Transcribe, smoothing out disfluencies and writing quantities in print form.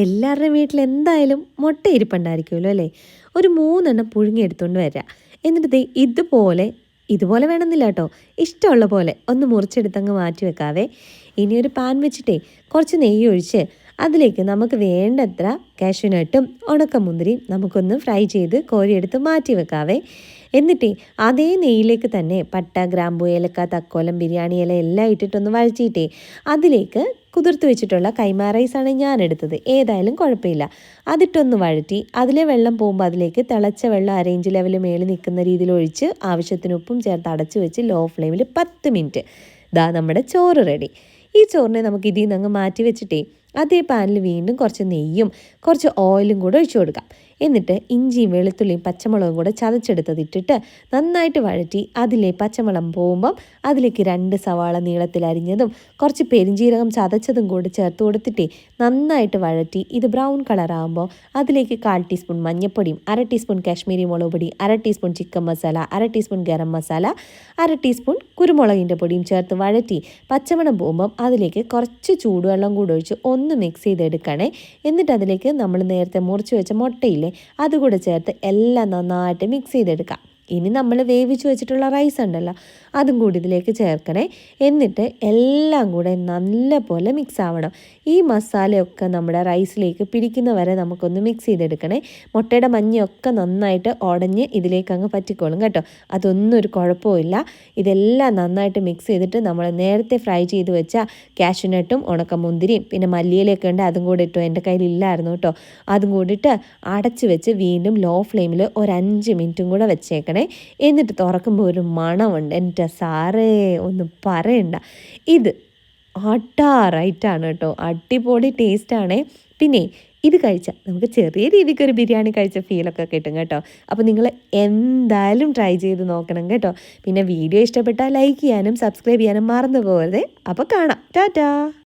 എല്ലാവരുടെയും വീട്ടിൽ എന്തായാലും മുട്ട ഇരിപ്പുണ്ടായിരിക്കുമല്ലോ അല്ലേ? ഒരു 3 എണ്ണം പുഴുങ്ങിയെടുത്തുകൊണ്ട് വരിക. എന്നിട്ട് ഇതുപോലെ വേണമെന്നില്ല കേട്ടോ. ഇഷ്ടമുള്ള പോലെ ഒന്ന് മുറിച്ചെടുത്തങ്ങ് മാറ്റി വെക്കാവേ. ഇനി ഒരു പാൻ വെച്ചിട്ടേ കുറച്ച് നെയ്യ് ഒഴിച്ച് അതിലേക്ക് നമുക്ക് വേണ്ടത്ര കാഷ്യൂനട്ടും ഉണക്കമുന്തിരിയും നമുക്കൊന്ന് ഫ്രൈ ചെയ്ത് കോരിയെടുത്ത് മാറ്റി വെക്കാവേ. എന്നിട്ട് അതേ നെയ്യിലേക്ക് തന്നെ പട്ട, ഗ്രാമ്പു, ഏലക്ക, തക്കോലം, ബിരിയാണി ഇല എല്ലാം ഇട്ടിട്ടൊന്ന് വഴറ്റിയിട്ടേ അതിലേക്ക് കുതിർത്ത് വെച്ചിട്ടുള്ള കൈമാ റൈസാണ് ഞാൻ എടുത്തത്. ഏതായാലും കുഴപ്പമില്ല. അതിട്ടൊന്ന് വഴറ്റി അതിലെ വെള്ളം പോകുമ്പോൾ അതിലേക്ക് തിളച്ച വെള്ളം അരയിഞ്ച് ലെവൽ മേളിൽ നിൽക്കുന്ന രീതിയിൽ ഒഴിച്ച് ആവശ്യത്തിന് ഉപ്പും ചേർത്ത് അടച്ച് വെച്ച് ലോ ഫ്ലെയിമിൽ 10 മിനിറ്റ്. നമ്മുടെ ചോറ് റെഡി. ഈ ചോറിനെ നമുക്ക് ഇതിൽ നിന്ന് അങ്ങ് മാറ്റി വെച്ചിട്ടേ അതേ പാനിൽ വീണ്ടും കുറച്ച് നെയ്യും കുറച്ച് ഓയിലും കൂടെ ഒഴിച്ചു കൊടുക്കാം. എന്നിട്ട് ഇഞ്ചിയും വെളുത്തുള്ളിയും പച്ചമുളകും കൂടെ ചതച്ചെടുത്തതിട്ടിട്ട് നന്നായിട്ട് വഴറ്റി അതിലെ പച്ചമുളക് പോകുമ്പം അതിലേക്ക് 2 സവാള നീളത്തിൽ അരിഞ്ഞതും കുറച്ച് പെരിഞ്ജീരകം ചതച്ചതും കൂടെ ചേർത്ത് കൊടുത്തിട്ടേ നന്നായിട്ട് വഴറ്റി ഇത് ബ്രൗൺ കളറാകുമ്പോൾ അതിലേക്ക് 1/4 ടീസ്പൂൺ മഞ്ഞൾപ്പൊടിയും 1/2 ടീസ്പൂൺ കാശ്മീരി മുളക് പൊടി, 1/2 teaspoon chicken masala, 1/2 teaspoon garam masala, 1/2 teaspoon കുരുമുളകിൻ്റെ പൊടിയും ചേർത്ത് വഴറ്റി പച്ചമണം പോകുമ്പം അതിലേക്ക് കുറച്ച് ചൂടുവെള്ളം കൂടെ ഒഴിച്ച് ഒന്ന് മിക്സ് ചെയ്തെടുക്കണേ. എന്നിട്ട് അതിലേക്ക് നമ്മൾ നേരത്തെ മുറിച്ച് വെച്ച മുട്ടയില്ലേ അതുകൂടെ ചേർത്ത് എല്ലാം നന്നായിട്ട് മിക്സ് ചെയ്തെടുക്കാം. ഇനി നമ്മൾ വേവിച്ച് വെച്ചിട്ടുള്ള റൈസ് ഉണ്ടല്ലോ അതും കൂടി ഇതിലേക്ക് ചേർക്കണേ. എന്നിട്ട് എല്ലാം കൂടെ നല്ല പോലെ മിക്സ് ആവണം. ഈ മസാലയൊക്കെ നമ്മുടെ റൈസിലേക്ക് പിടിക്കുന്ന വരെ നമുക്കൊന്ന് മിക്സ് ചെയ്തെടുക്കണേ. മുട്ടയുടെ മഞ്ഞയൊക്കെ നന്നായിട്ട് ഉടഞ്ഞ് ഇതിലേക്ക് അങ്ങ് പറ്റിക്കോളും കേട്ടോ. അതൊന്നും ഒരു കുഴപ്പമില്ല. ഇതെല്ലാം നന്നായിട്ട് മിക്സ് ചെയ്തിട്ട് നമ്മൾ നേരത്തെ ഫ്രൈ ചെയ്ത് വെച്ച കാഷ്യൂനട്ടും ഉണക്കമുന്തിരിയും പിന്നെ മല്ലിയിലൊക്കെ ഉണ്ട് അതും കൂടെ ഇട്ടു. എൻ്റെ കയ്യിലില്ലായിരുന്നു കേട്ടോ. അതും കൂടിയിട്ട് അടച്ച് വെച്ച് വീണ്ടും ലോ ഫ്ലെയിമിൽ ഒരു 5 മിനിറ്റും കൂടെ വെച്ചേക്കണം. എന്നിട്ട് തുറക്കുമ്പോൾ ഒരു മണമുണ്ട്. എൻ്റെ സാറേ ഒന്നും പറയണ്ട. ഇത് റൈറ്റാണ് കേട്ടോ. അടിപൊളി ടേസ്റ്റാണേ. പിന്നെ ഇത് കഴിച്ചാൽ നമുക്ക് ചെറിയ രീതിക്ക് ഒരു ബിരിയാണി കഴിച്ച ഫീലൊക്കെ കിട്ടും കേട്ടോ. അപ്പോൾ നിങ്ങൾ എന്തായാലും ട്രൈ ചെയ്ത് നോക്കണം കേട്ടോ. പിന്നെ വീഡിയോ ഇഷ്ടപ്പെട്ടാൽ ലൈക്ക് ചെയ്യാനും സബ്സ്ക്രൈബ് ചെയ്യാനും മറന്നു പോകരുതേ. അപ്പോൾ കാണാം. ടാറ്റാ.